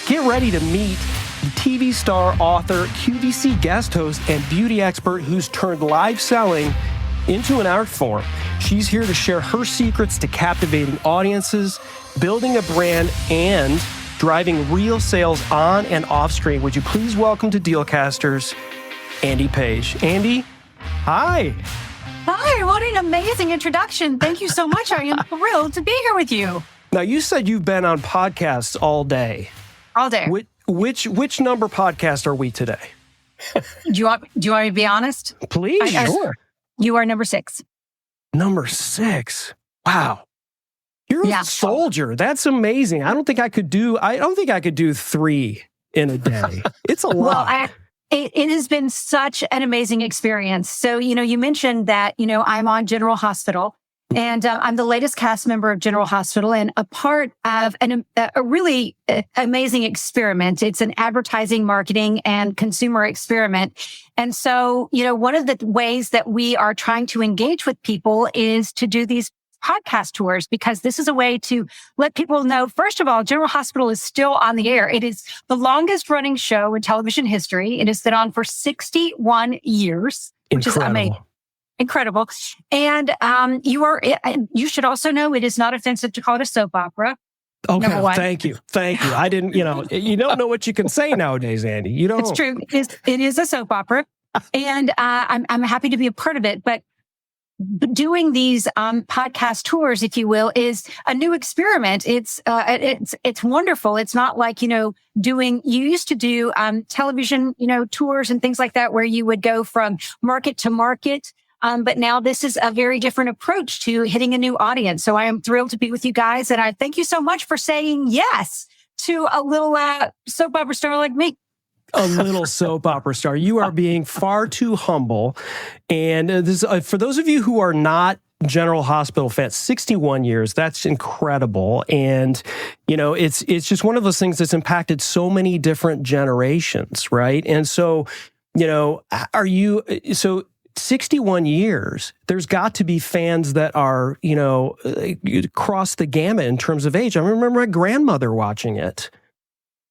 Get ready to meet the TV star, author, QVC guest host, and beauty expert who's turned live selling into an art form. She's here to share her secrets to captivating audiences, building a brand, and driving real sales on and off screen. Would you please welcome to Dealcasters, Andy Paige. Andy, hi. Hi, what an amazing introduction. Thank you so much. I am thrilled to be here with you. Now, you said you've been on podcasts all day. All day. Which number podcast are we today? Do you want me to be honest? Please, sure. You are number 6. Number 6. Wow. You're a soldier. That's amazing. I don't think I could do 3 in a day. It's a lot. Well, it has been such an amazing experience. So, you mentioned that, I'm on General Hospital. And I'm the latest cast member of General Hospital and a part of a really amazing experiment. It's an advertising, marketing, and consumer experiment. And so, one of the ways that we are trying to engage with people is to do these podcast tours, because this is a way to let people know, first of all, General Hospital is still on the air. It is the longest running show in television history. It has been on for 61 years, which is amazing. Incredible. And you should also know it is not offensive to call it a soap opera. Okay, thank you. I didn't, you don't know what you can say nowadays, Andy. You don't. It's true. It is a soap opera. And I'm happy to be a part of it. But doing these podcast tours, if you will, is a new experiment. It's wonderful. It's not like, you used to do television, tours and things like that, where you would go from market to market. But now this is a very different approach to hitting a new audience. So I am thrilled to be with you guys. And I thank you so much for saying yes to a little soap opera star like me. A little soap opera star. You are being far too humble. And this, for those of you who are not General Hospital fans, 61 years, that's incredible. And, it's just one of those things that's impacted so many different generations, right? And so, 61 years, there's got to be fans that are, across the gamut in terms of age. I remember my grandmother watching it.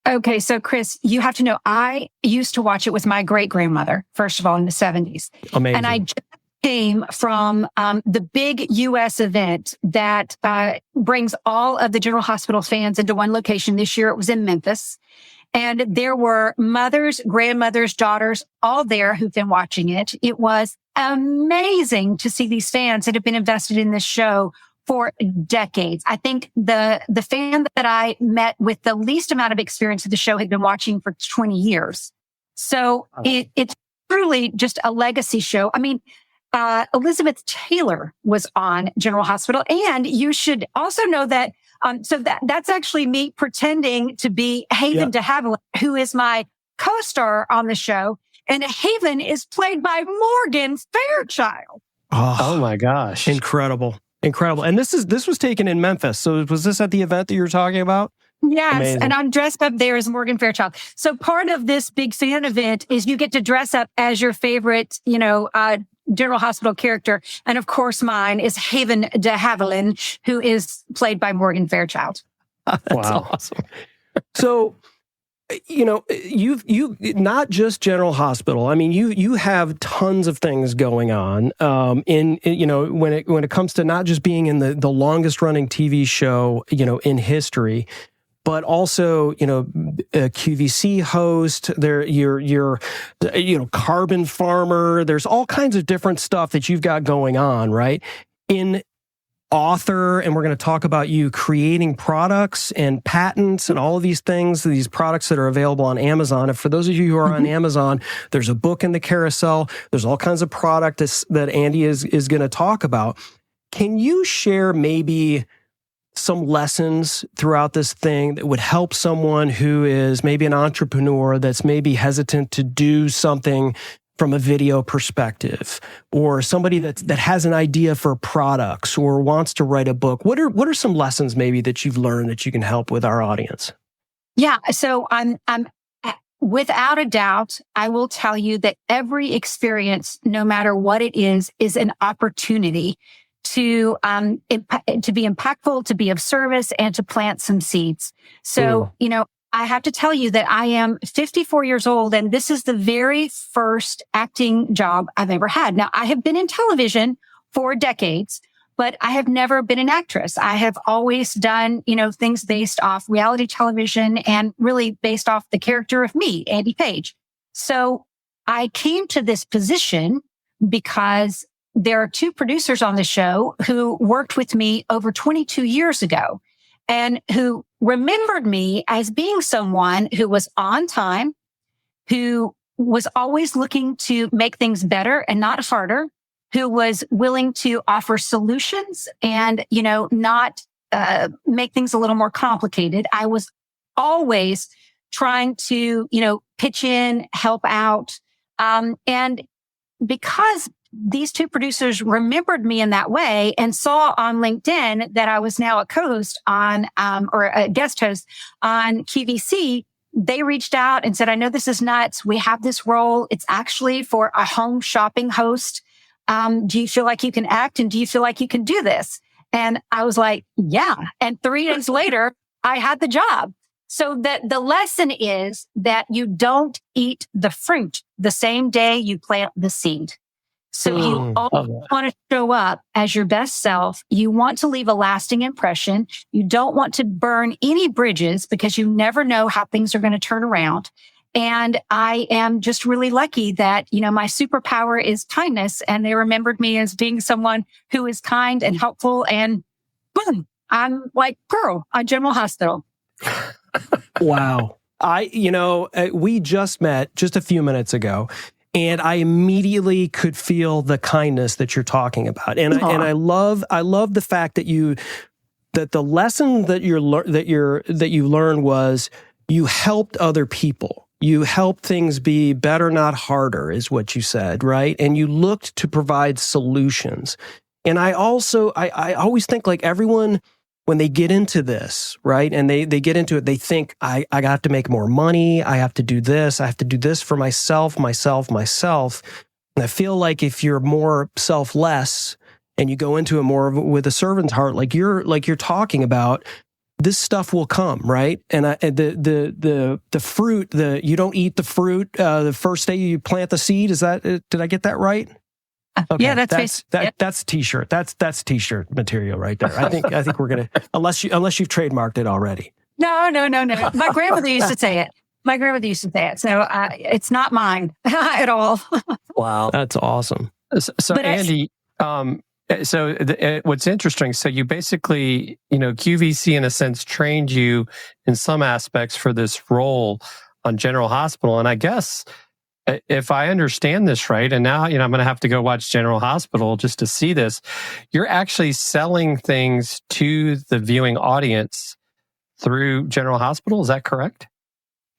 Okay, so Chris, you have to know, I used to watch it with my great-grandmother, first of all, in the 70s. Amazing. And I just came from the big U.S. event that brings all of the General Hospital fans into one location. This year it was in Memphis. And there were mothers, grandmothers, daughters, all there who've been watching it. It was amazing to see these fans that have been invested in this show for decades. I think the fan that I met with the least amount of experience of the show had been watching for 20 years. So it's truly just a legacy show. I mean, Elizabeth Taylor was on General Hospital, and you should also know that so that's actually me pretending to be Haven de Havilland, who is my co-star on the show. And Haven is played by Morgan Fairchild. Oh my gosh. Incredible. And this was taken in Memphis. So was this at the event that you were talking about? Yes. Amazing. And I'm dressed up there as Morgan Fairchild. So part of this big fan event is you get to dress up as your favorite, General Hospital character. And of course, mine is Haven de Havilland, who is played by Morgan Fairchild. Wow. Awesome. So, you've not just General Hospital. I mean, you have tons of things going on. When it comes to not just being in the longest running TV show, in history, but also, a QVC host, you're carbon farmer. There's all kinds of different stuff that you've got going on, right? In author, and we're going to talk about you creating products and patents and all of these things, these products that are available on Amazon. And for those of you who are on Amazon, there's a book in the carousel. There's all kinds of products that Andy is going to talk about. Can you share maybe some lessons throughout this thing that would help someone who is maybe an entrepreneur that's maybe hesitant to do something from a video perspective, or somebody that has an idea for products or wants to write a book? What are some lessons maybe that you've learned that you can help with our audience? Yeah. So I'm without a doubt, I will tell you that every experience, no matter what it is an opportunity to be impactful, to be of service, and to plant some seeds. So, I have to tell you that I am 54 years old, and this is the very first acting job I've ever had. Now, I have been in television for decades, but I have never been an actress. I have always done, things based off reality television and really based off the character of me, Andy Paige. So I came to this position because there are two producers on the show who worked with me over 22 years ago and who remembered me as being someone who was on time, who was always looking to make things better and not harder, who was willing to offer solutions and, not make things a little more complicated. I was always trying to, pitch in, help out. And because these two producers remembered me in that way and saw on LinkedIn that I was now a co-host on, or a guest host on QVC, they reached out and said, I know this is nuts. We have this role. It's actually for a home shopping host. Do you feel like you can act? And do you feel like you can do this? And I was like, yeah. And 3 days later, I had the job. So the lesson is that you don't eat the fruit the same day you plant the seed. So you always want to show up as your best self. You want to leave a lasting impression. You don't want to burn any bridges because you never know how things are going to turn around. And I am just really lucky that, my superpower is kindness. And they remembered me as being someone who is kind and helpful. And boom, I'm like Pearl on General Hospital. Wow. We just met just a few minutes ago, and I immediately could feel the kindness that you're talking about. And I love the fact that the lesson that you learned was you helped other people. You helped things be better, not harder, is what you said, right? And you looked to provide solutions. And I always think like everyone, when they get into this, right, and they get into it, they think, I have to make more money. I have to do this. I have to do this for myself. And I feel like if you're more selfless and you go into it more with a servant's heart, like you're talking about, this stuff will come, right? And the fruit, you don't eat the fruit the first day you plant the seed. Did I get that right? Okay. Yeah, that's t-shirt. That's t-shirt material right there. I think we're gonna unless you've trademarked it already. No. My grandmother used to say it. So it's not mine at all. Wow, that's awesome. So Andy, what's interesting? So you basically, QVC in a sense trained you in some aspects for this role on General Hospital, and I guess, if I understand this right, and now, I'm going to have to go watch General Hospital just to see this, you're actually selling things to the viewing audience through General Hospital. Is that correct?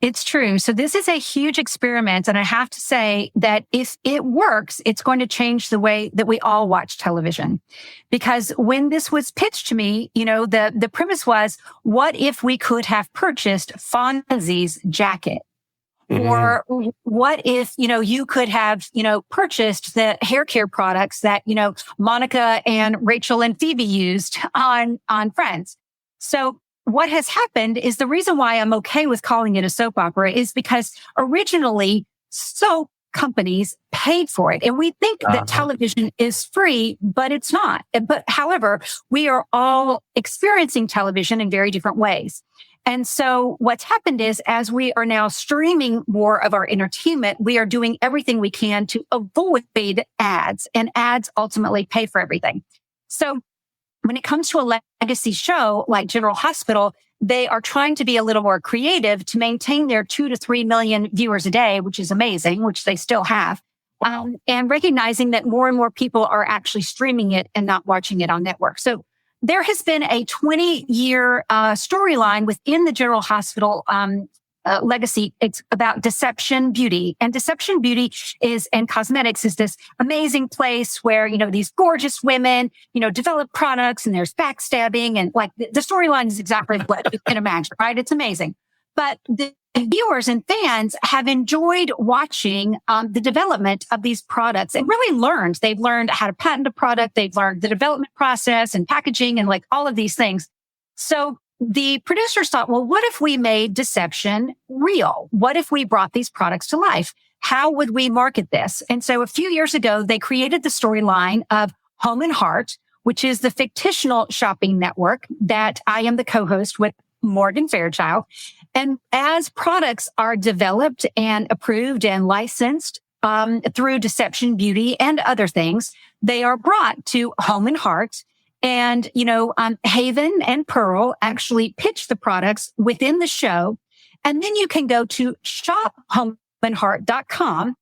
It's true. So this is a huge experiment. And I have to say that if it works, it's going to change the way that we all watch television. Because when this was pitched to me, the premise was, what if we could have purchased Fonzie's jacket? Mm-hmm. Or what if, you could have, purchased the hair care products that, Monica and Rachel and Phoebe used on Friends. So what has happened is the reason why I'm okay with calling it a soap opera is because originally soap companies paid for it. And we think that television is free, but it's not. But however, we are all experiencing television in very different ways. And so what's happened is, as we are now streaming more of our entertainment, we are doing everything we can to avoid ads, and ads ultimately pay for everything. So when it comes to a legacy show like General Hospital, they are trying to be a little more creative to maintain their 2 to 3 million viewers a day, which is amazing, which they still have. And recognizing that more and more people are actually streaming it and not watching it on network. So there has been a 20-year storyline within the General Hospital legacy. It's about Deception Beauty. And Deception Beauty and cosmetics is this amazing place where, these gorgeous women, develop products, and there's backstabbing, and like the storyline is exactly what you can imagine, right? It's amazing. But the viewers and fans have enjoyed watching the development of these products and really learned. They've learned how to patent a product. They've learned the development process and packaging and like all of these things. So the producers thought, well, what if we made deception real? What if we brought these products to life? How would we market this? And so a few years ago, they created the storyline of Home and Heart, which is the fictional shopping network that I am the co-host with Morgan Fairchild. And as products are developed and approved and licensed through Deception Beauty and other things, they are brought to Home and Heart. And, Haven and Pearl actually pitch the products within the show. And then you can go to shophomeandheart.com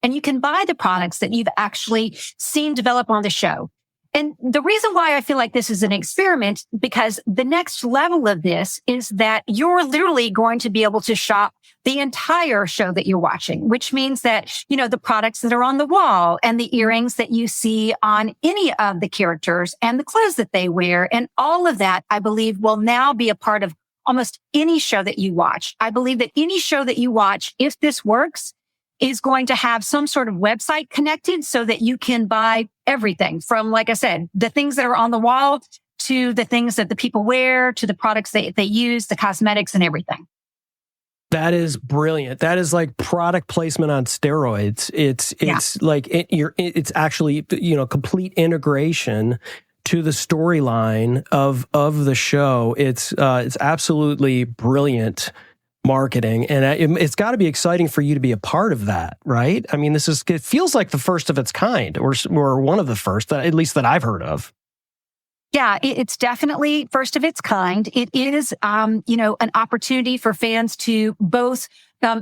and you can buy the products that you've actually seen develop on the show. And the reason why I feel like this is an experiment, because the next level of this is that you're literally going to be able to shop the entire show that you're watching, which means that, the products that are on the wall and the earrings that you see on any of the characters and the clothes that they wear and all of that, I believe, will now be a part of almost any show that you watch. I believe that any show that you watch, if this works, is going to have some sort of website connected so that you can buy everything from, like I said, the things that are on the wall to the things that the people wear, to the products they use, the cosmetics and everything. That is brilliant. That is like product placement on steroids. It's like it's actually, complete integration to the storyline of the show. It's absolutely brilliant marketing, and it's got to be exciting for you to be a part of that, right? I mean, it feels like the first of its kind, or one of the first, at least that I've heard of. Yeah, it's definitely first of its kind. It is, an opportunity for fans to both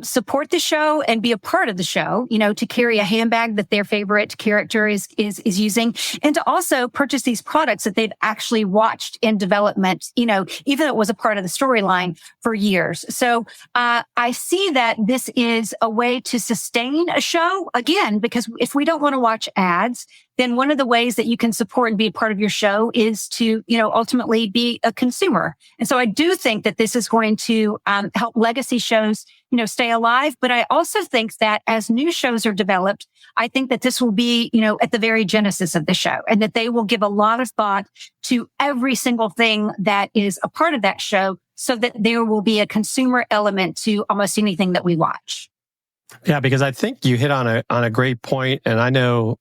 support the show and be a part of the show, to carry a handbag that their favorite character is using, and to also purchase these products that they've actually watched in development, even though it was a part of the storyline for years. So I see that this is a way to sustain a show, again, because if we don't want to watch ads, then one of the ways that you can support and be a part of your show is to, ultimately be a consumer. And so I do think that this is going to help legacy shows, stay alive. But I also think that as new shows are developed, I think that this will be, at the very genesis of the show, and that they will give a lot of thought to every single thing that is a part of that show, so that there will be a consumer element to almost anything that we watch. Yeah, because I think you hit on a great point, and I know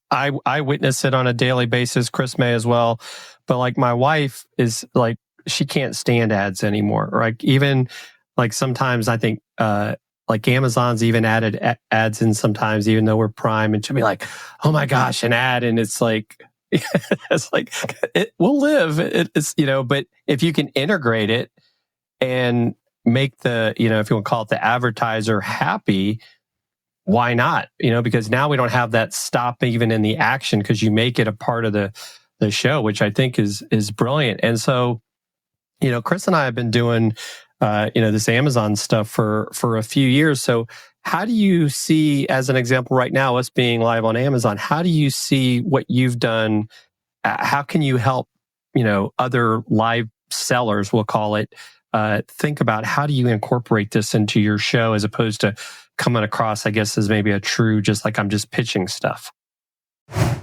I witness it on a daily basis. Chris may as well, but like my wife is like, she can't stand ads anymore. Like even like sometimes I think like Amazon's even added ads in sometimes, even though we're Prime, and she'll be like, "Oh my gosh, an ad!" And it's like it will live. It's but if you can integrate it and make the if you want to call it the advertiser happy, why not? Because now we don't have that stop even in the action, because you make it a part of the show, which I think is brilliant. And so, Chris and I have been doing, this Amazon stuff for a few years. So how do you see, as an example right now, us being live on Amazon, how do you see what you've done? How can you help, other live sellers, we'll call it, think about how do you incorporate this into your show, as opposed to coming across, I guess, as maybe a true, just like I'm just pitching stuff?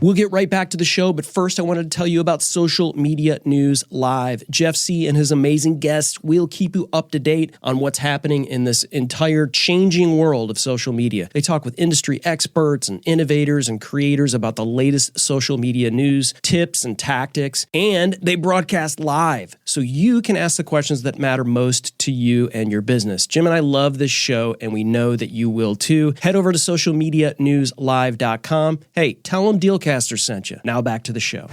We'll get right back to the show, but first I wanted to tell you about Social Media News Live. Jeff C. and his amazing guests will keep you up to date on what's happening in this entire changing world of social media. They talk with industry experts and innovators and creators about the latest social media news, tips, and tactics, and they broadcast live, so you can ask the questions that matter most to you and your business. Jim and I love this show, and we know that you will too. Head over to socialmedianewslive.com. Hey, tell them Dealcasters sent you. Now back to the show.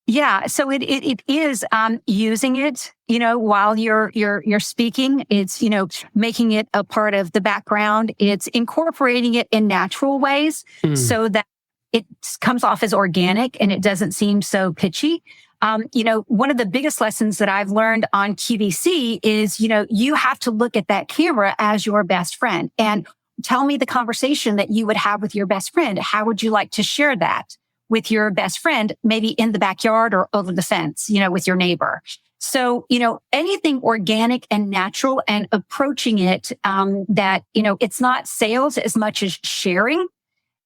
Yeah, so it is using it, while you're speaking. It's making it a part of the background. It's incorporating it in natural ways so that it comes off as organic and it doesn't seem so pitchy. One of the biggest lessons that I've learned on QVC is, you have to look at that camera as your best friend and tell me the conversation that you would have with your best friend. How would you like to share that with your best friend, maybe in the backyard or over the fence, with your neighbor? So, anything organic and natural, and approaching it, that, it's not sales as much as sharing.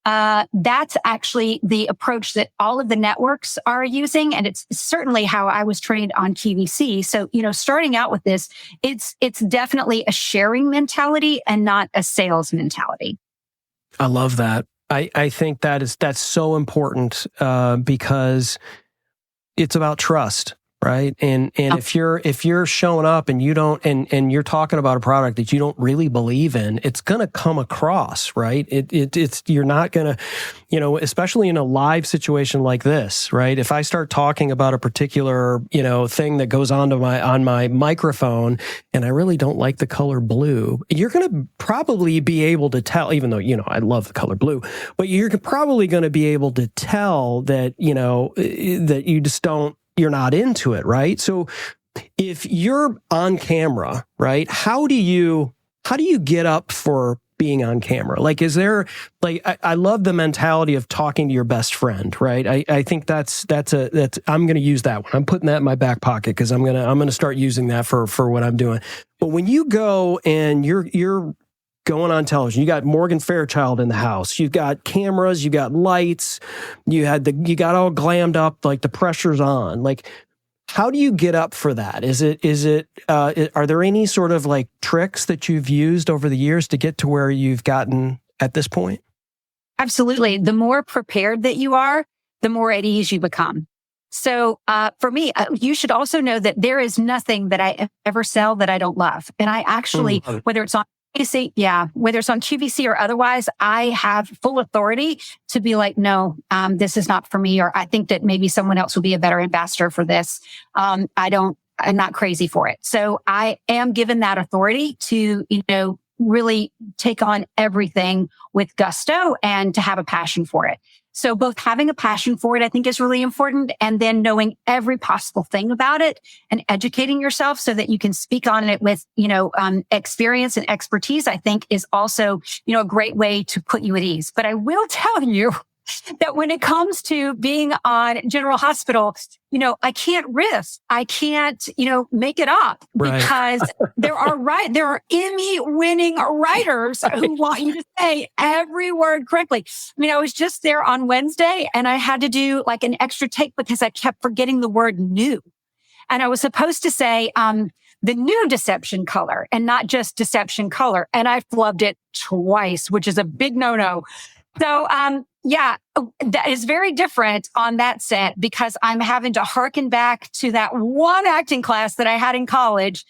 That's actually the approach that all of the networks are using. And it's certainly how I was trained on QVC. So, starting out with this, it's definitely a sharing mentality and not a sales mentality. I love that. I think that's so important because it's about trust, right? And if you're showing up and you don't and you're talking about a product that you don't really believe in, it's gonna come across, right? It's you're not gonna, especially in a live situation like this, right? If I start talking about a particular thing that goes on my microphone and I really don't like the color blue, you're gonna probably be able to tell, even though I love the color blue, but you're probably gonna be able to tell that that you just don't. You're not into it, right? So if you're on camera, right, how do you get up for being on camera? Like, is there I love the mentality of talking to your best friend, right? I think that's I'm going to use that one. I'm putting that in my back pocket because I'm going to start using that for what I'm doing. But when you go and you're going on television, you got Morgan Fairchild in the house, you've got cameras, you got lights, you got all glammed up, like the pressure's on. Like, how do you get up for that? Are there any sort of like tricks that you've used over the years to get to where you've gotten at this point? Absolutely. The more prepared that you are, the more at ease you become. So for me, you should also know that there is nothing that I ever sell that I don't love. And I actually, whether it's on QVC or otherwise, I have full authority to be like, no, this is not for me, or I think that maybe someone else will be a better ambassador for this. I'm not crazy for it. So I am given that authority to, really take on everything with gusto and to have a passion for it. So both having a passion for it, I think, is really important. And then knowing every possible thing about it and educating yourself so that you can speak on it with, experience and expertise, I think is also, a great way to put you at ease. But I will tell you that when it comes to being on General Hospital, I can't riff. I can't, make it up because there are Emmy-winning writers who want you to say every word correctly. I mean, I was just there on Wednesday and I had to do like an extra take because I kept forgetting the word new. And I was supposed to say, the new deception color and not just deception color. And I flubbed it twice, which is a big no-no. So, that is very different on that set because I'm having to hearken back to that one acting class that I had in college.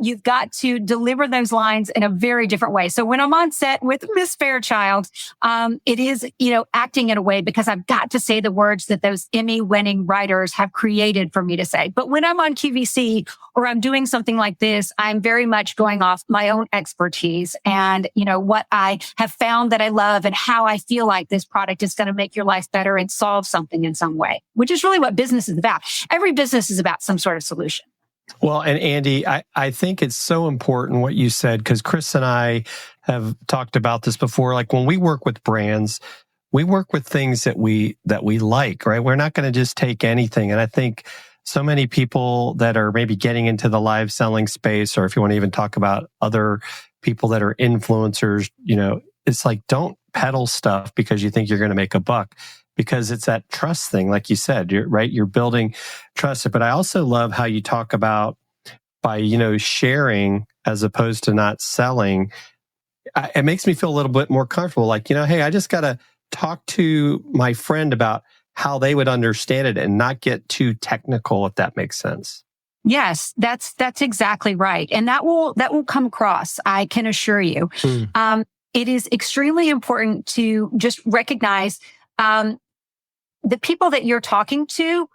You've got to deliver those lines in a very different way. So when I'm on set with Miss Fairchild, it is, acting in a way because I've got to say the words that those Emmy-winning writers have created for me to say. But when I'm on QVC or I'm doing something like this, I'm very much going off my own expertise and, what I have found that I love and how I feel like this product is going to make your life better and solve something in some way, which is really what business is about. Every business is about some sort of solution. Well, and Andy, I think it's so important what you said, because Chris and I have talked about this before. Like when we work with brands, we work with things that we like, right? We're not going to just take anything. And I think so many people that are maybe getting into the live selling space, or if you want to even talk about other people that are influencers, it's like, don't peddle stuff because you think you're going to make a buck. Because it's that trust thing, like you said, you're building trust. But I also love how you talk about by, sharing as opposed to not selling. It makes me feel a little bit more comfortable. Like, hey, I just got to talk to my friend about how they would understand it and not get too technical, if that makes sense. Yes, that's exactly right. And that will come across, I can assure you. It is extremely important to just recognize, the people that you're talking to,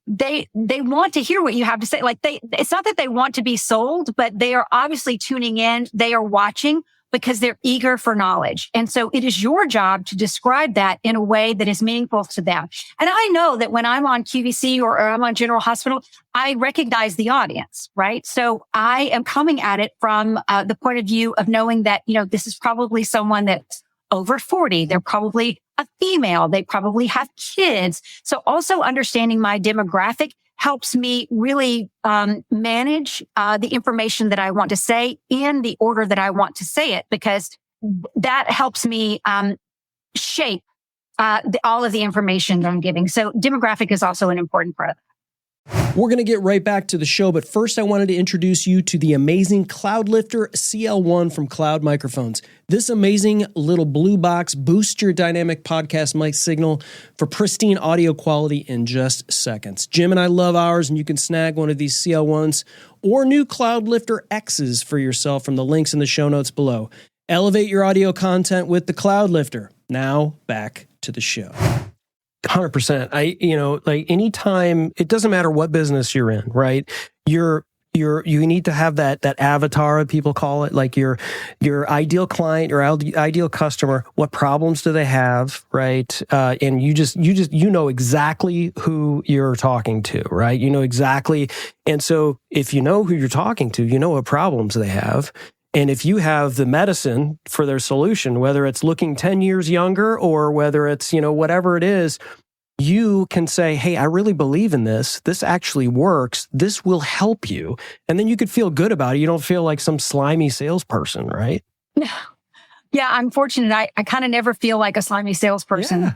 they want to hear what you have to say. Like it's not that they want to be sold, but they are obviously tuning in. They are watching because they're eager for knowledge. And so it is your job to describe that in a way that is meaningful to them. And I know that when I'm on QVC or I'm on General Hospital, I recognize the audience, right? So I am coming at it from the point of view of knowing that, this is probably someone that's over 40. They're probably a female. They probably have kids. So also understanding my demographic helps me really manage the information that I want to say in the order that I want to say it, because that helps me shape all of the information that I'm giving. So demographic is also an important part of that. We're going to get right back to the show, but first I wanted to introduce you to the amazing Cloud Lifter CL1 from Cloud Microphones. This amazing little blue box boosts your dynamic podcast mic signal for pristine audio quality in just seconds. Jim and I love ours, and you can snag one of these CL1s or new Cloud Lifter X's for yourself from the links in the show notes below. Elevate your audio content with the Cloud Lifter. Now, back to the show. 100%. Like anytime, it doesn't matter what business you're in, right? You need to have that avatar, people call it, like your ideal client, your ideal customer. What problems do they have, right? And you know exactly who you're talking to, right? You know exactly. And so if you know who you're talking to, you know what problems they have. And if you have the medicine for their solution, whether it's looking 10 years younger or whether it's, whatever it is, you can say, hey, I really believe in this. This actually works. This will help you. And then you could feel good about it. You don't feel like some slimy salesperson, right? Yeah, I'm fortunate. I kind of never feel like a slimy salesperson.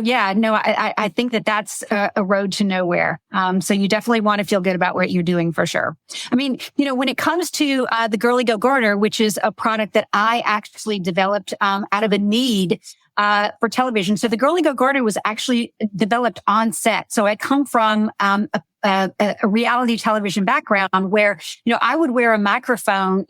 Yeah. I think that's a road to nowhere. So you definitely want to feel good about what you're doing for sure. I mean, when it comes to the GirlyGoGarter, which is a product that I actually developed out of a need for television. So the GirlyGoGarter was actually developed on set. So I come from a reality television background where, I would wear a microphone,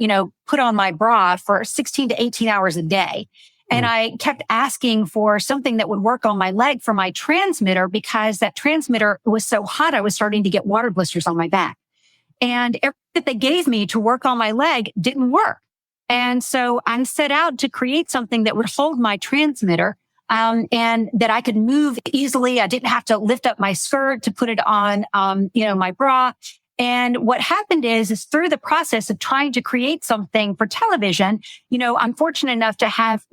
put on my bra for 16 to 18 hours a day. And I kept asking for something that would work on my leg for my transmitter because that transmitter was so hot, I was starting to get water blisters on my back. And everything that they gave me to work on my leg didn't work. And so I set out to create something that would hold my transmitter, and that I could move easily. I didn't have to lift up my skirt to put it on, my bra. And what happened is through the process of trying to create something for television, I'm fortunate enough to have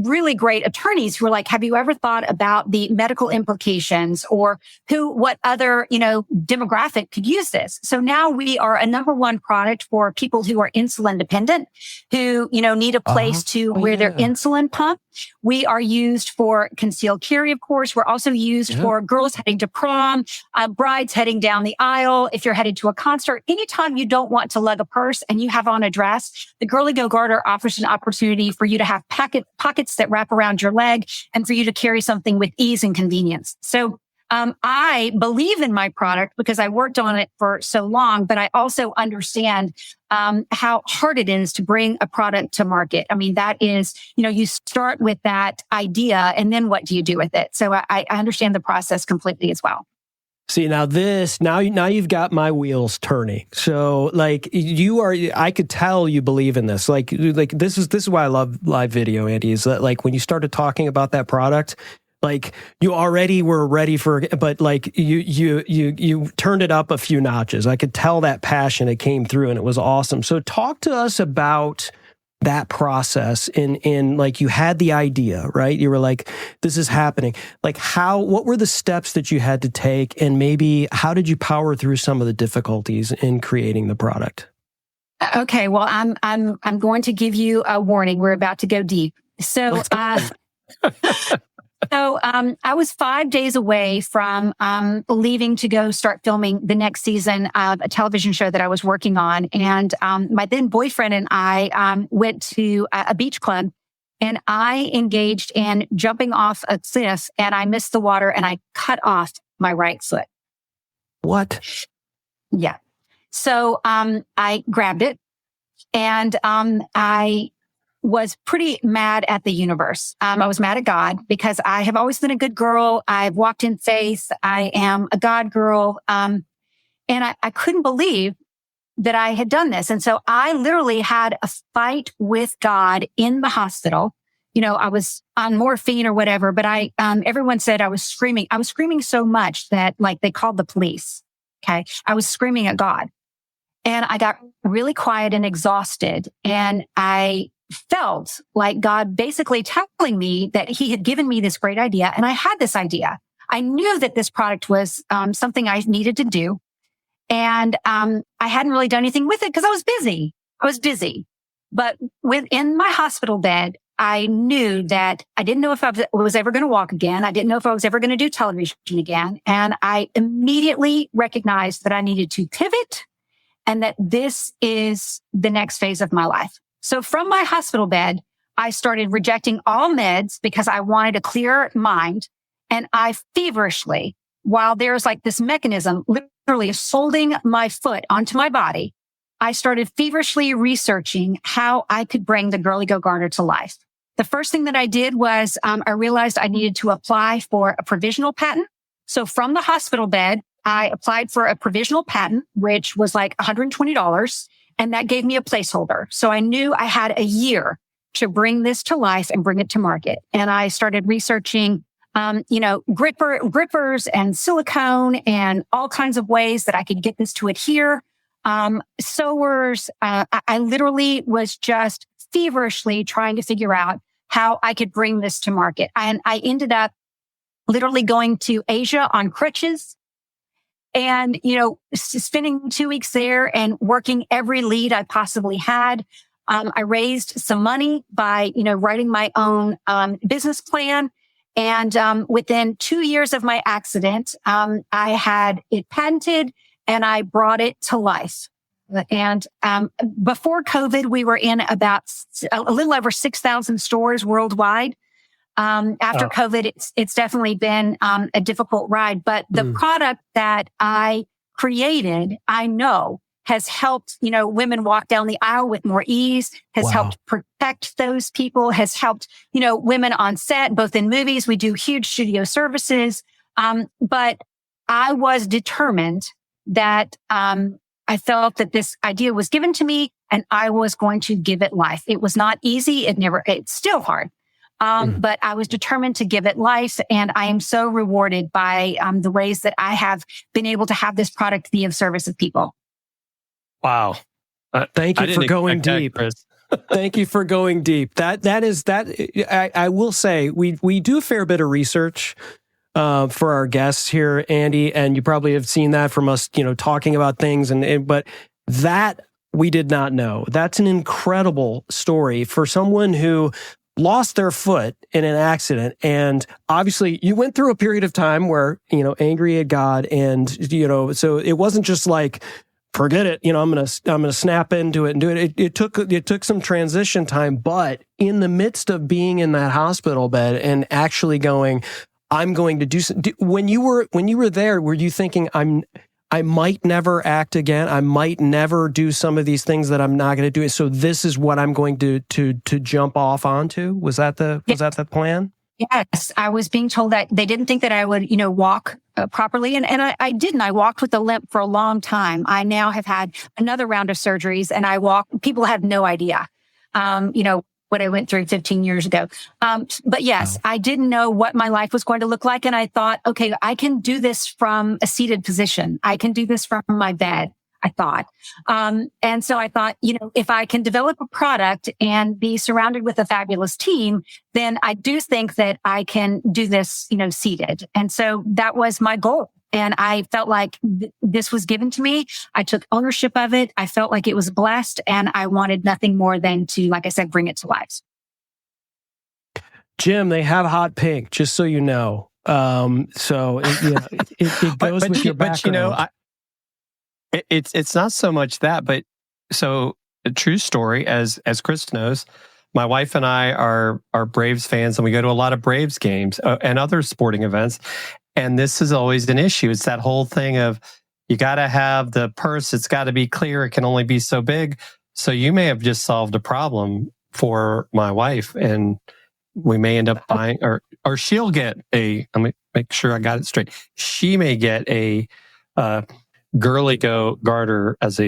really great attorneys who were like, have you ever thought about the medical implications or what other, demographic could use this? So now we are a number one product for people who are insulin dependent, who, need a place to wear their insulin pump. We are used for concealed carry, of course. We're also used for girls heading to prom, brides heading down the aisle. If you're headed to a concert, anytime you don't want to lug a purse and you have on a dress, the GirlyGoGarter offers an opportunity for you to have pockets that wrap around your leg and for you to carry something with ease and convenience. So I believe in my product because I worked on it for so long, but I also understand how hard it is to bring a product to market. I mean, that is, you start with that idea and then what do you do with it? So I understand the process completely as well. See, now you've got my wheels turning. So like I could tell you believe in this. Like this is why I love live video, Andy, is that like when you started talking about that product, like you already were ready for, but like you turned it up a few notches. I could tell that passion, it came through and it was awesome. So talk to us about that process in like you had the idea, right? You were like, this is happening. Like what were the steps that you had to take, and maybe how did you power through some of the difficulties in creating the product? Okay. Well, I'm going to give you a warning. We're about to go deep. So, I was 5 days away from leaving to go start filming the next season of a television show that I was working on. And my then boyfriend and I went to a beach club, and I engaged in jumping off a cliff, and I missed the water and I cut off my right foot. What? Yeah. So I grabbed it, and I was pretty mad at the universe. I was mad at God because I have always been a good girl. I've walked in faith. I am a God girl. And I couldn't believe that I had done this. And so I literally had a fight with God in the hospital. I was on morphine or whatever, but everyone said I was screaming. I was screaming so much that like they called the police. Okay. I was screaming at God, and I got really quiet and exhausted. And I felt like God basically telling me that he had given me this great idea. And I had this idea. I knew that this product was something I needed to do. And I hadn't really done anything with it because I was busy. But within my hospital bed, I knew that I didn't know if I was ever going to walk again. I didn't know if I was ever going to do television again. And I immediately recognized that I needed to pivot and that this is the next phase of my life. So from my hospital bed, I started rejecting all meds because I wanted a clear mind. And I feverishly, while there's like this mechanism literally holding my foot onto my body, I started feverishly researching how I could bring the GirlyGoGarter to life. The first thing that I did was I realized I needed to apply for a provisional patent. So from the hospital bed, I applied for a provisional patent, which was like $120. And that gave me a placeholder. So I knew I had a year to bring this to life and bring it to market. And I started researching, grippers and silicone and all kinds of ways that I could get this to adhere. Sewers. I literally was just feverishly trying to figure out how I could bring this to market. And I ended up literally going to Asia on crutches and, spending 2 weeks there and working every lead I possibly had. I raised some money by, writing my own, business plan. And, within 2 years of my accident, I had it patented and I brought it to life. And before COVID, we were in about a little over 6,000 stores worldwide. After COVID, it's definitely been a difficult ride. But the product that I created, I know has helped, women walk down the aisle with more ease, has helped protect those people, has helped, women on set, both in movies. We do huge studio services. But I was determined that I felt that this idea was given to me and I was going to give it life. It was not easy. It's still hard. But I was determined to give it life. And I am so rewarded by the ways that I have been able to have this product be of service of people. Wow. Thank you for going deep. Chris. Thank you for going deep. I will say we do a fair bit of research for our guests here, Andy, and you probably have seen that from us, talking about things, but that we did not know. That's an incredible story for someone who lost their foot in an accident. And obviously you went through a period of time where, angry at God and, so it wasn't just like, forget it, I'm going to snap into it and do it. It took some transition time, but in the midst of being in that hospital bed and actually going, I'm going to do something. When you were there, were you thinking I might never act again. I might never do some of these things that I'm not going to do. So this is what I'm going to jump off onto. Was that the plan? Yes, I was being told that they didn't think that I would, walk properly, and I didn't. I walked with a limp for a long time. I now have had another round of surgeries, and I walk. People have no idea, what I went through 15 years ago. But yes, I didn't know what my life was going to look like. And I thought, okay, I can do this from a seated position. I can do this from my bed, I thought. And so I thought, if I can develop a product and be surrounded with a fabulous team, then I do think that I can do this, seated. And so that was my goal. And I felt like this was given to me. I took ownership of it. I felt like it was blessed, and I wanted nothing more than to, like I said, bring it to life. Jim, they have hot pink, just so you know. So it goes with your background. It's not so much that, but so a true story, as Chris knows, my wife and I are Braves fans, and we go to a lot of Braves games and other sporting events. And this is always an issue. It's that whole thing of you got to have the purse. It's got to be clear. It can only be so big. So you may have just solved a problem for my wife, and we may end up buying, or she'll get let me make sure I got it straight. She may get a GirlyGoGarter as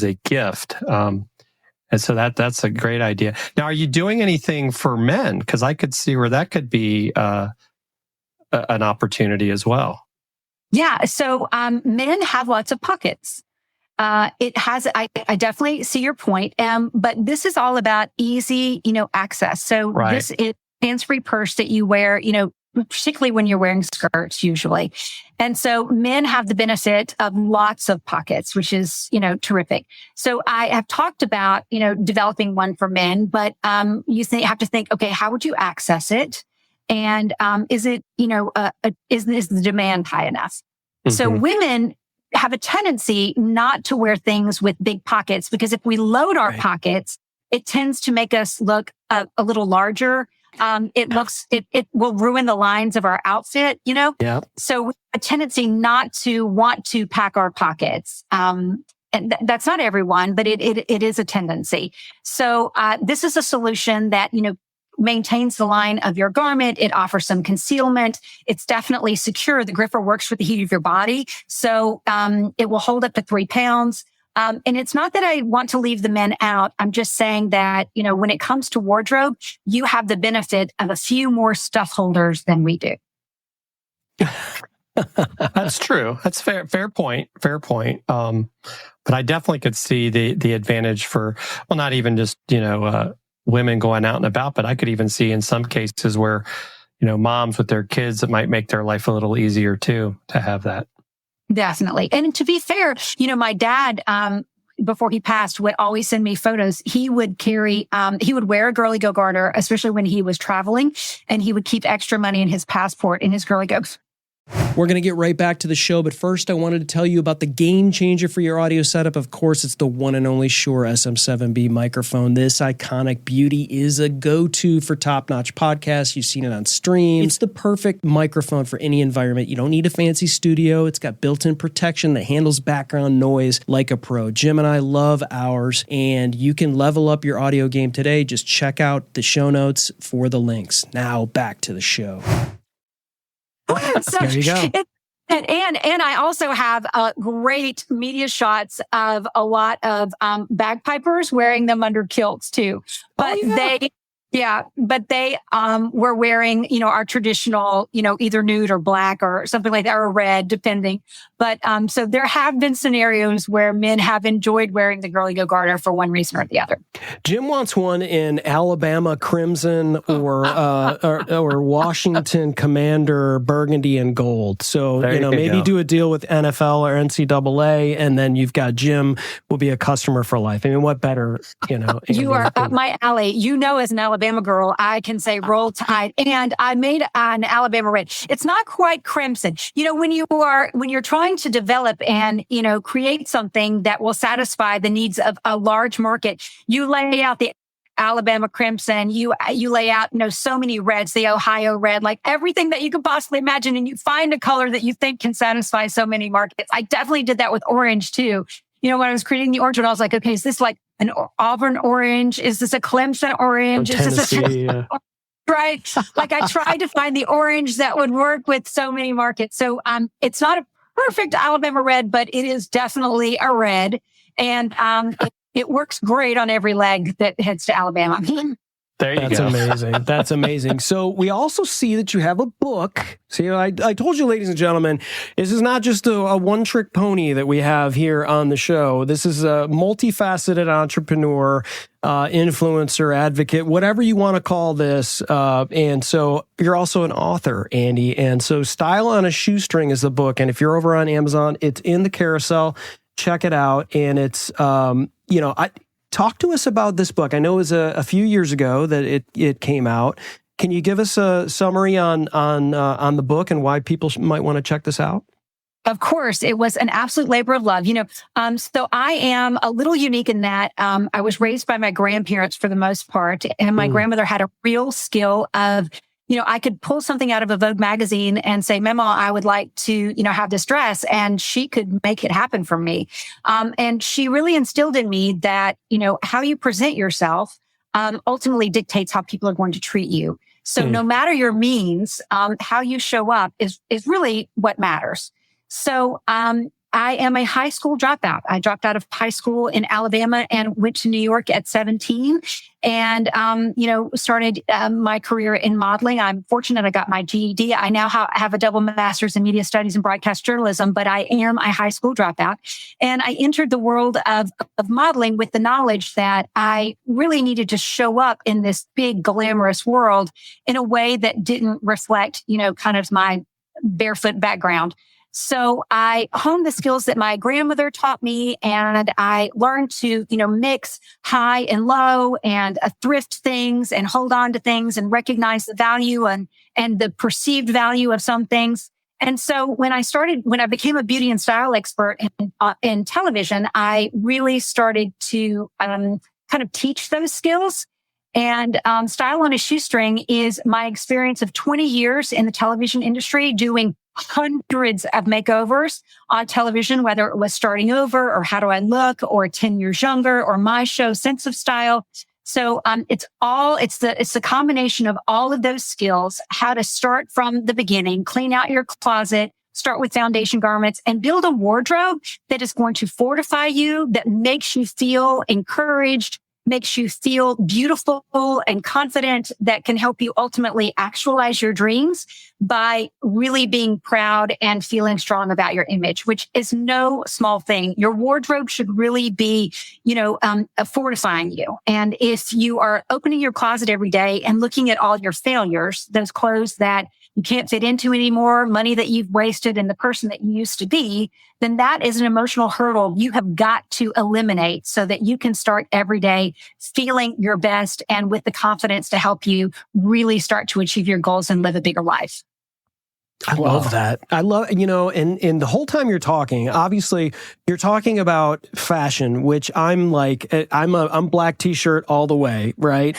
a gift. And so that's a great idea. Now, are you doing anything for men? Because I could see where that could be an opportunity as well. Yeah. So men have lots of pockets. It has, I definitely see your point. But this is all about easy, access. So This is hands-free purse that you wear, particularly when you're wearing skirts usually. And so men have the benefit of lots of pockets, which is, terrific. So I have talked about, developing one for men, but you have to think, okay, how would you access it? And is it, is the demand high enough? Mm-hmm. So women have a tendency not to wear things with big pockets, because if we load our pockets, it tends to make us look a little larger. It will ruin the lines of our outfit, Yeah. So a tendency not to want to pack our pockets. And that's not everyone, but it is a tendency. So, this is a solution that, maintains the line of your garment. It offers some concealment. It's definitely secure. The gripper works with the heat of your body. So, it will hold up to 3 pounds. And it's not that I want to leave the men out. I'm just saying that, when it comes to wardrobe, you have the benefit of a few more stuff holders than we do. That's true. That's fair point. But I definitely could see the advantage for, well, not even just, women going out and about, but I could even see in some cases where, moms with their kids, it might make their life a little easier too, to have that. Definitely. And to be fair, my dad, before he passed, would always send me photos. He would carry, he would wear a GirlyGoGarter, especially when he was traveling, and he would keep extra money in his passport in his GirlyGo. We're going to get right back to the show, but first I wanted to tell you about the game changer for your audio setup. Of course, it's the one and only Shure SM7B microphone. This iconic beauty is a go-to for top-notch podcasts. You've seen it on stream. It's the perfect microphone for any environment. You don't need a fancy studio. It's got built-in protection that handles background noise like a pro. Jim and I love ours, and you can level up your audio game today. Just check out the show notes for the links. Now, back to the show. So there you go. And I also have great media shots of a lot of bagpipers wearing them under kilts too. But they were wearing, our traditional, either nude or black or something like that, or red, depending. But so there have been scenarios where men have enjoyed wearing the GirlyGoGarter for one reason or the other. Jim wants one in Alabama crimson or Washington Commander burgundy and gold. So, maybe do a deal with NFL or NCAA, and then you've got Jim will be a customer for life. I mean, what better, You are up my alley. As an Alabama girl, I can say roll tide. And I made an Alabama red. It's not quite crimson. When you're trying to develop and, create something that will satisfy the needs of a large market, you lay out the Alabama crimson, you lay out, so many reds, the Ohio red, like everything that you could possibly imagine. And you find a color that you think can satisfy so many markets. I definitely did that with orange too. When I was creating the orange one, I was like, okay, is this like an Auburn orange? Is this a Clemson orange? Is this a right? Like I tried to find the orange that would work with so many markets. So it's not a perfect Alabama red, but it is definitely a red. And it works great on every leg that heads to Alabama. There you That's go. amazing. That's amazing. So we also see that you have a book. See, I told you, ladies and gentlemen, this is not just a one-trick pony that we have here on the show. This is a multifaceted entrepreneur, influencer, advocate, whatever you want to call this. And so you're also an author, Andy. And so Style on a Shoestring is the book. And if you're over on Amazon, it's in the carousel. Check it out. And it's, talk to us about this book. I know it was a few years ago that it came out. Can you give us a summary on the book and why people might want to check this out? Of course, it was an absolute labor of love. So I am a little unique in that I was raised by my grandparents for the most part, and my grandmother had a real skill of, I could pull something out of a Vogue magazine and say, Mama, I would like to, have this dress, and she could make it happen for me. And she really instilled in me that, how you present yourself ultimately dictates how people are going to treat you. So no matter your means, how you show up is really what matters. So, I am a high school dropout. I dropped out of high school in Alabama and went to New York at 17 and, started my career in modeling. I'm fortunate I got my GED. I now have a double master's in media studies and broadcast journalism, but I am a high school dropout. And I entered the world of modeling with the knowledge that I really needed to show up in this big, glamorous world in a way that didn't reflect, kind of my barefoot background. So I honed the skills that my grandmother taught me, and I learned to, mix high and low and thrift things and hold on to things and recognize the value and the perceived value of some things. And so when I became a beauty and style expert in television, I really started to kind of teach those skills. And Style on a Shoestring is my experience of 20 years in the television industry, doing hundreds of makeovers on television, whether it was Starting Over or How Do I Look or 10 Years Younger or my show Sense of Style. So it's the combination of all of those skills, how to start from the beginning, clean out your closet, start with foundation garments, and build a wardrobe that is going to fortify you, that makes you feel encouraged, makes you feel beautiful and confident, that can help you ultimately actualize your dreams by really being proud and feeling strong about your image, which is no small thing. Your wardrobe should really be, fortifying you. And if you are opening your closet every day and looking at all your failures, those clothes that you can't fit into anymore, money that you've wasted, and the person that you used to be, then that is an emotional hurdle you have got to eliminate so that you can start every day feeling your best and with the confidence to help you really start to achieve your goals and live a bigger life. I love that. I love, and the whole time you're talking, obviously you're talking about fashion, which I'm like, I'm black t-shirt all the way, right?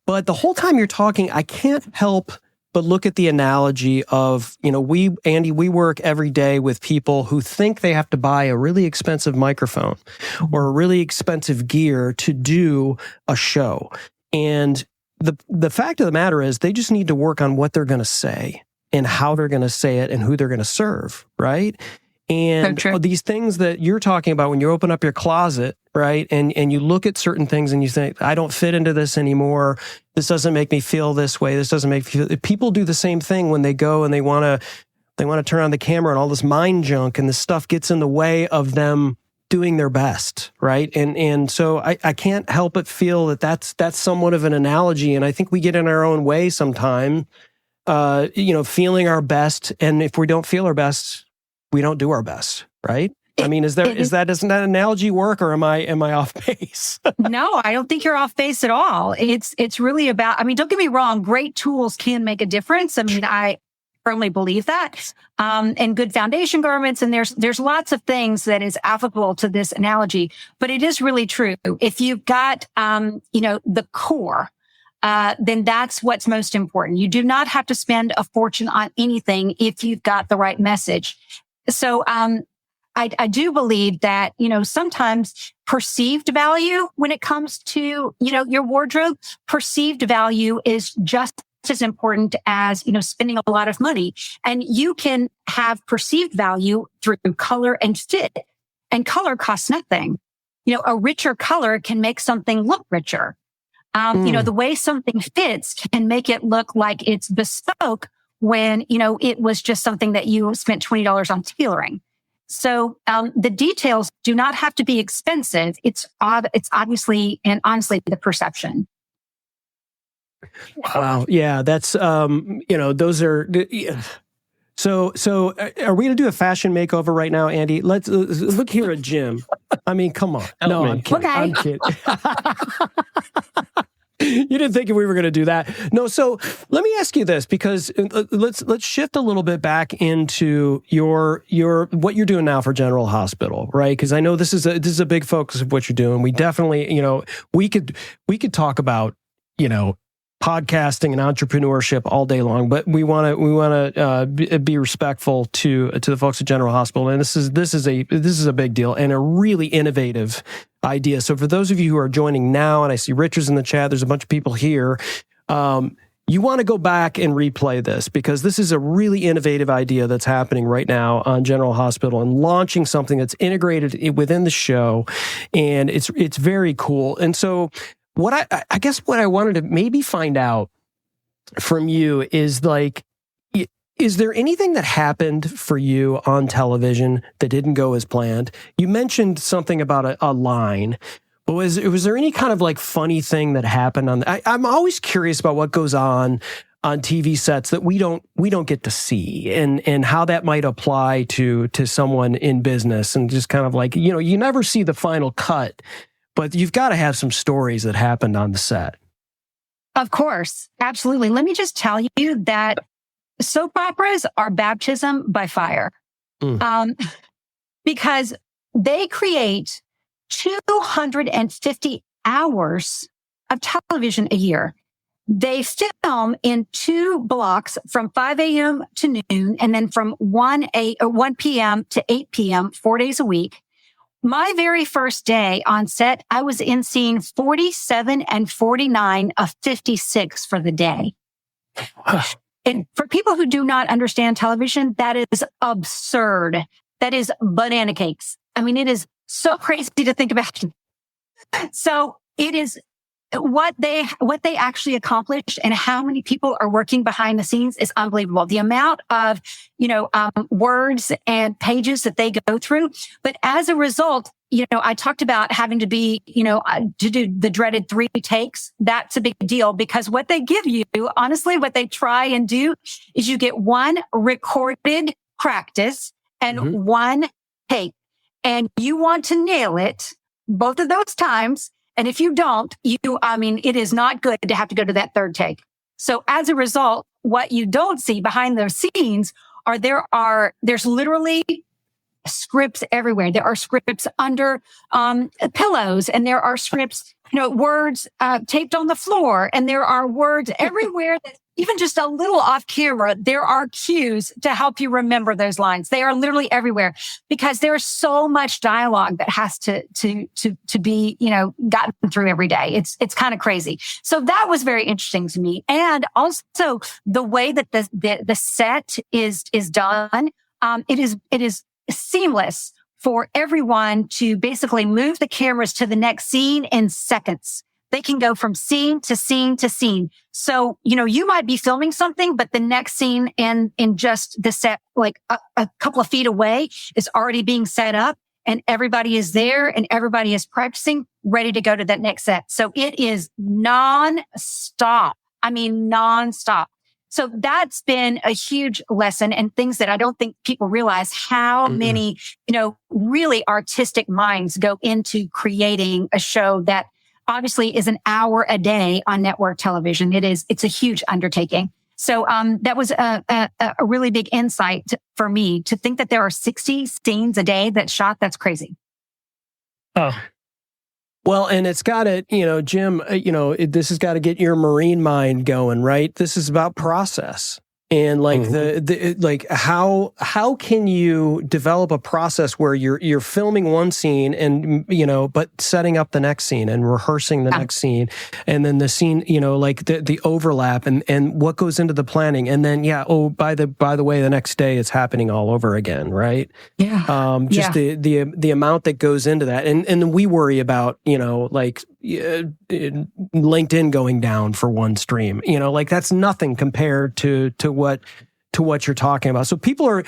But the whole time you're talking, I can't help but look at the analogy of, Andy, we work every day with people who think they have to buy a really expensive microphone or a really expensive gear to do a show. And the fact of the matter is they just need to work on what they're going to say and how they're going to say it and who they're going to serve, right? And so these things that you're talking about when you open up your closet, right? And you look at certain things and you think, I don't fit into this anymore. This doesn't make me feel this way. This doesn't make me feel. People do the same thing when they go and they want to turn on the camera, and all this mind junk and this stuff gets in the way of them doing their best, right? And so I can't help but feel that that's somewhat of an analogy. And I think we get in our own way sometimes, feeling our best. And if we don't feel our best, we don't do our best, right? I mean, doesn't that analogy work, or am I off base? No, I don't think you're off base at all. It's really about, don't get me wrong, great tools can make a difference. I firmly believe that. And good foundation garments, and there's lots of things that is applicable to this analogy, but it is really true. If you've got the core, then that's what's most important. You do not have to spend a fortune on anything if you've got the right message. So, I do believe that, sometimes perceived value when it comes to, your wardrobe, perceived value is just as important as, spending a lot of money. And you can have perceived value through color and fit, and color costs nothing. A richer color can make something look richer. The way something fits can make it look like it's bespoke when, it was just something that you spent $20 on tailoring. So, the details do not have to be expensive. It's obviously and honestly the perception. Wow. Yeah. That's, those are, so are we going to do a fashion makeover right now, Andy? Let's look here at Jim. Come on. No, I'm kidding. Okay. I'm kidding. You didn't think we were going to do that. No. So let me ask you this, because let's shift a little bit back into your what you're doing now for General Hospital, right? Because I know this is a big focus of what you're doing. We definitely, we could talk about, podcasting and entrepreneurship all day long, but we want to be respectful to the folks at General Hospital, and this is a big deal and a really innovative idea. So for those of you who are joining now, and I see Richard's in the chat, there's a bunch of people here. you want to go back and replay this, because this is a really innovative idea that's happening right now on General Hospital and launching something that's integrated within the show. And it's very cool. And so what I guess what I wanted to maybe find out from you is like, is there anything that happened for you on television that didn't go as planned? You mentioned something about a line. But was there any kind of like funny thing that happened on? I'm always curious about what goes on TV sets that we don't get to see, and how that might apply to someone in business, and just kind of like, you never see the final cut, but you've got to have some stories that happened on the set. Of course, absolutely. Let me just tell you that soap operas are baptism by fire, because they create 250 hours of television a year. They film in 2 blocks from 5 a.m. to noon, and then from 1 p.m. to 8 p.m., 4 days a week. My very first day on set, I was in scene 47 and 49 of 56 for the day. And for people who do not understand television, that is absurd. That is banana cakes. I mean, it is so crazy to think about. So it is what they actually accomplished, and how many people are working behind the scenes is unbelievable. The amount of, words and pages that they go through. But as a result, I talked about having to be, to do the dreaded 3 takes. That's a big deal, because what they give you, honestly, what they try and do is you get 1 recorded practice and 1 take. And you want to nail it both of those times. And if you don't, it is not good to have to go to that 3rd take. So as a result, what you don't see behind the scenes are there's literally scripts everywhere. There are scripts under pillows, and there are scripts, words taped on the floor, and there are words everywhere that even just a little off camera, there are cues to help you remember those lines. They are literally everywhere, because there's so much dialogue that has to be, gotten through every day. It's kind of crazy. So that was very interesting to me. And also the way that the set is done, it is seamless for everyone to basically move the cameras to the next scene in seconds. They can go from scene to scene to scene. So, you might be filming something, but the next scene in just the set, like a couple of feet away, is already being set up, and everybody is there and everybody is practicing, ready to go to that next set. So it is non-stop. I mean, non-stop. So that's been a huge lesson, and things that I don't think people realize how many, really artistic minds go into creating a show that obviously is an hour a day on network television. It's a huge undertaking. So, that was a really big insight for me, to think that there are 60 scenes a day that's shot. That's crazy. Oh, well, and it's got to, Jim, this has got to get your Marine mind going, right? This is about process. And like how can you develop a process where you're filming one scene and but setting up the next scene and rehearsing the next scene, and then the scene, like the overlap and what goes into the planning, and then by the way, the next day it's happening all over again, right? The amount that goes into that, and we worry about LinkedIn going down for one stream, that's nothing compared to what you're talking about. So people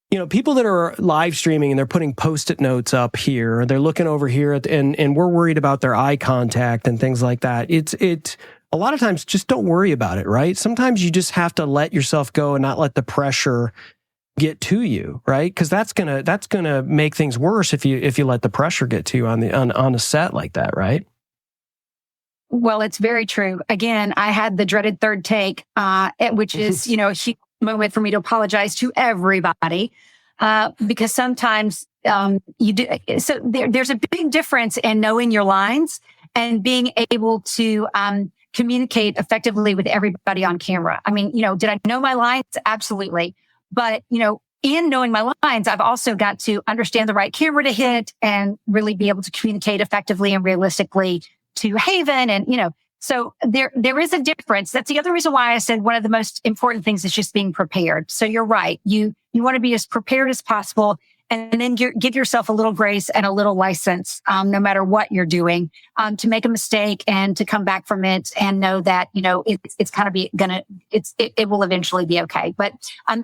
that are live streaming and they're putting Post-it notes up here, they're looking over here and we're worried about their eye contact and things like that. It's a lot of times just don't worry about it, right? Sometimes you just have to let yourself go and not let the pressure get to you, right? Because that's gonna make things worse if you let the pressure get to you on a set like that, right? Well, it's very true. Again, I had the dreaded 3rd take, which is, a huge moment for me to apologize to everybody, because sometimes you do. So there's a big difference in knowing your lines and being able to communicate effectively with everybody on camera. I mean, did I know my lines? Absolutely. But, in knowing my lines, I've also got to understand the right camera to hit and really be able to communicate effectively and realistically to Haven. And, So there is a difference. That's the other reason why I said one of the most important things is just being prepared. So you're right. You want to be as prepared as possible, and then give yourself a little grace and a little license, no matter what you're doing, to make a mistake and to come back from it and know that, it's kind of it will eventually be okay. But,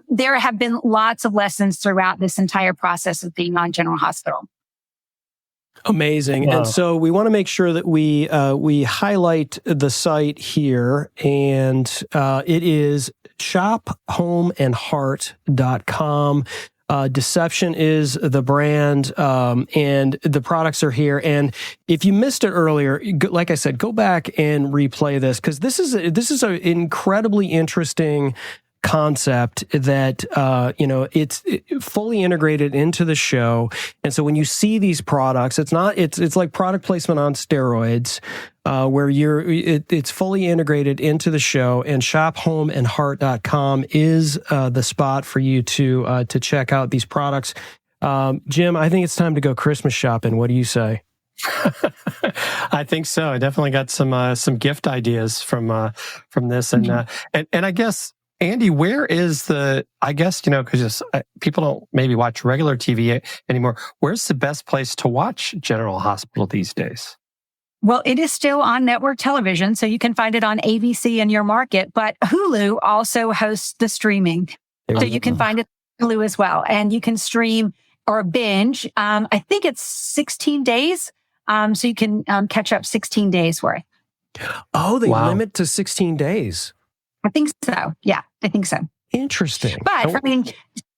there have been lots of lessons throughout this entire process of being on General Hospital. Amazing. Wow. And so we want to make sure that we highlight the site here, and it is shophomeandheart.com. Deception is the brand, and the products are here. And if you missed it earlier, like I said, go back and replay this, because this is an incredibly interesting concept that it's fully integrated into the show. And so when you see these products, it's like product placement on steroids, where it's fully integrated into the show. And shophomeandheart.com is the spot for you to check out these products. Jim, I think it's time to go Christmas shopping. What do you say? I think so. I definitely got some gift ideas from this, and I guess, Andy, where is because people don't maybe watch regular TV anymore. Where's the best place to watch General Hospital these days? Well, it is still on network television, so you can find it on ABC in your market, but Hulu also hosts the streaming. So you can find it on Hulu as well, and you can stream or binge. I think it's 16 days, so you can catch up 16 days worth. Oh, they limit to 16 days. I think so. Yeah, I think so. Interesting. But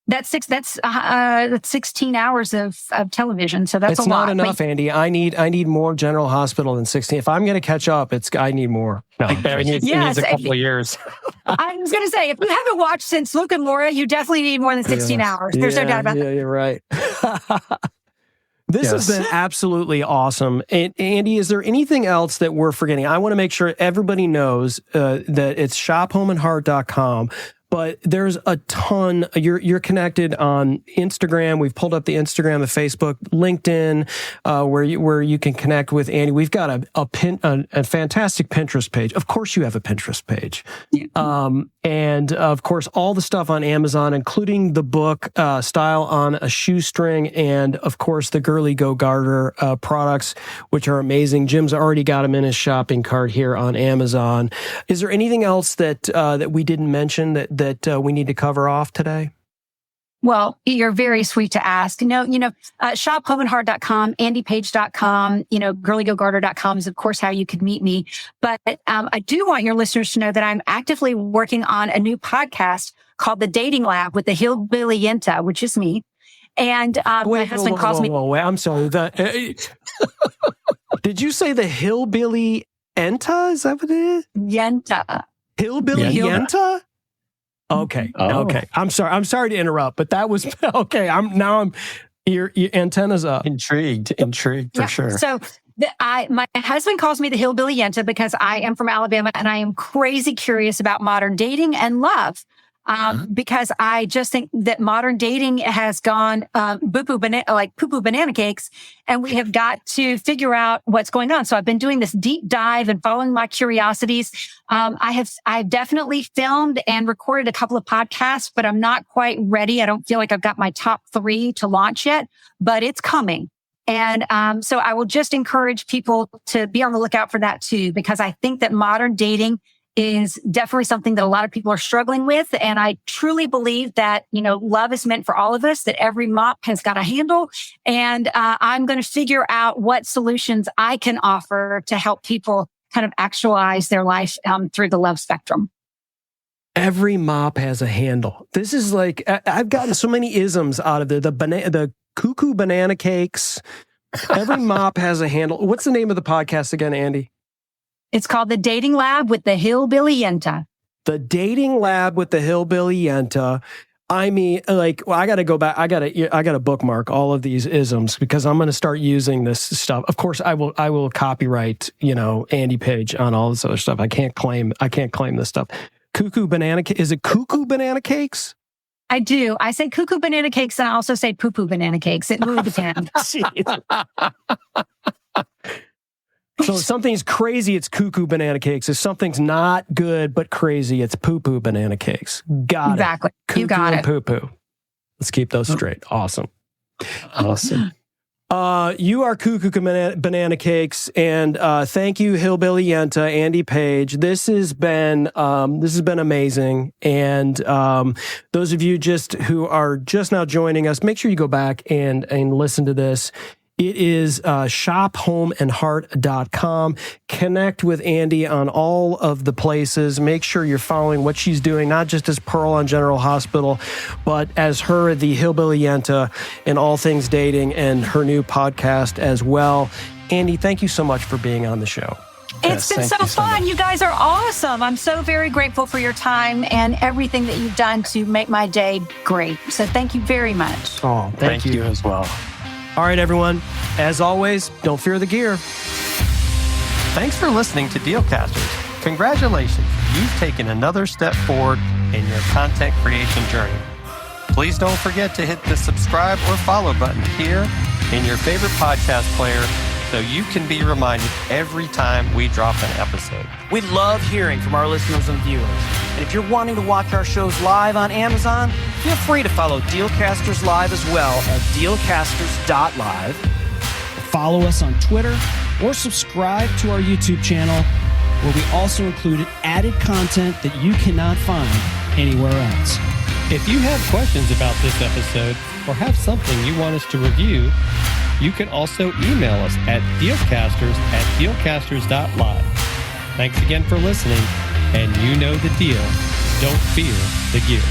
that's 16 hours of television. So that's a lot. It's not enough, Andy. I need more General Hospital than 16. If I'm going to catch up, I need more. No, it needs a couple of years. I was going to say, if you haven't watched since Luke and Laura, you definitely need more than 16 hours. There's no doubt about that. Yeah, you're right. This has been absolutely awesome. And Andy, is there anything else that we're forgetting? I want to make sure everybody knows that it's shophomeandheart.com. But there's a ton. You're connected on Instagram. We've pulled up the Instagram, the Facebook, LinkedIn, where you can connect with Andy. We've got a fantastic Pinterest page. Of course, you have a Pinterest page, and of course, all the stuff on Amazon, including the book "Style on a Shoestring," and of course, the GirlyGoGarter products, which are amazing. Jim's already got them in his shopping cart here on Amazon. Is there anything else that we didn't mention that we need to cover off today? Well, you're very sweet to ask. Shophomeandheart.com, andypaige.com, girlygogarter.com is, of course, how you could meet me. But I do want your listeners to know that I'm actively working on a new podcast called The Dating Lab with the Hillbilly Yenta, which is me. And my husband calls me... Wait, I'm sorry. Did you say the Hillbilly Yenta? Is that what it is? Yenta. Hillbilly Yenta? Okay. Oh. Okay. I'm sorry to interrupt, but that was okay. Your antenna's up. Intrigued for sure. So my husband calls me the Hillbilly Yenta because I am from Alabama and I am crazy curious about modern dating and love. Because I just think that modern dating has gone poo-poo banana cakes, and we have got to figure out what's going on. So I've been doing this deep dive and following my curiosities. I've definitely filmed and recorded a couple of podcasts, but I'm not quite ready. I don't feel like I've got my top 3 to launch yet, but it's coming. And so I will just encourage people to be on the lookout for that too, because I think that modern dating is definitely something that a lot of people are struggling with. And I truly believe that, love is meant for all of us, that every mop has got a handle. And I'm going to figure out what solutions I can offer to help people kind of actualize their life through the love spectrum. Every mop has a handle. This is like, I've gotten so many isms out of the cuckoo banana cakes. Every mop has a handle. What's the name of the podcast again, Andy? It's called The Dating Lab with the Hillbilly Yenta. The Dating Lab with the Hillbilly Yenta. I mean, I got to go back. I got to bookmark all of these isms because I'm going to start using this stuff. Of course, I will copyright, Andy Paige on all this other stuff. I can't claim this stuff. Cuckoo banana. Is it cuckoo banana cakes? I do. I say cuckoo banana cakes, and I also say poo-poo banana cakes. It really depends. So if something's crazy, it's cuckoo banana cakes. If something's not good but crazy, it's poo-poo banana cakes. Got it. Exactly. Cuckoo You got and it. poo-poo. Let's keep those straight. Awesome. Awesome. You are Cuckoo Banana Cakes, and thank you, Hillbilly Yenta, Andy Paige. This has been amazing. And those of you who are just now joining us, make sure you go back and listen to this. It is shophomeandheart.com. Connect with Andy on all of the places. Make sure you're following what she's doing, not just as Pearl on General Hospital, but as her, the Hillbilly Yenta, in all things dating, and her new podcast as well. Andy, thank you so much for being on the show. It's been so fun. You guys are awesome. I'm so very grateful for your time and everything that you've done to make my day great. So thank you very much. Oh, thank you as well. All right, everyone. As always, don't fear the gear. Thanks for listening to Dealcasters. Congratulations, you've taken another step forward in your content creation journey. Please don't forget to hit the subscribe or follow button here in your favorite podcast player so you can be reminded every time we drop an episode. We love hearing from our listeners and viewers. And if you're wanting to watch our shows live on Amazon, feel free to follow Dealcasters Live as well at dealcasters.live. Follow us on Twitter or subscribe to our YouTube channel, where we also included added content that you cannot find anywhere else. If you have questions about this episode or have something you want us to review, you can also email us at dealcasters@dealcasters.live. Thanks again for listening, and you know the deal. Don't fear the gear.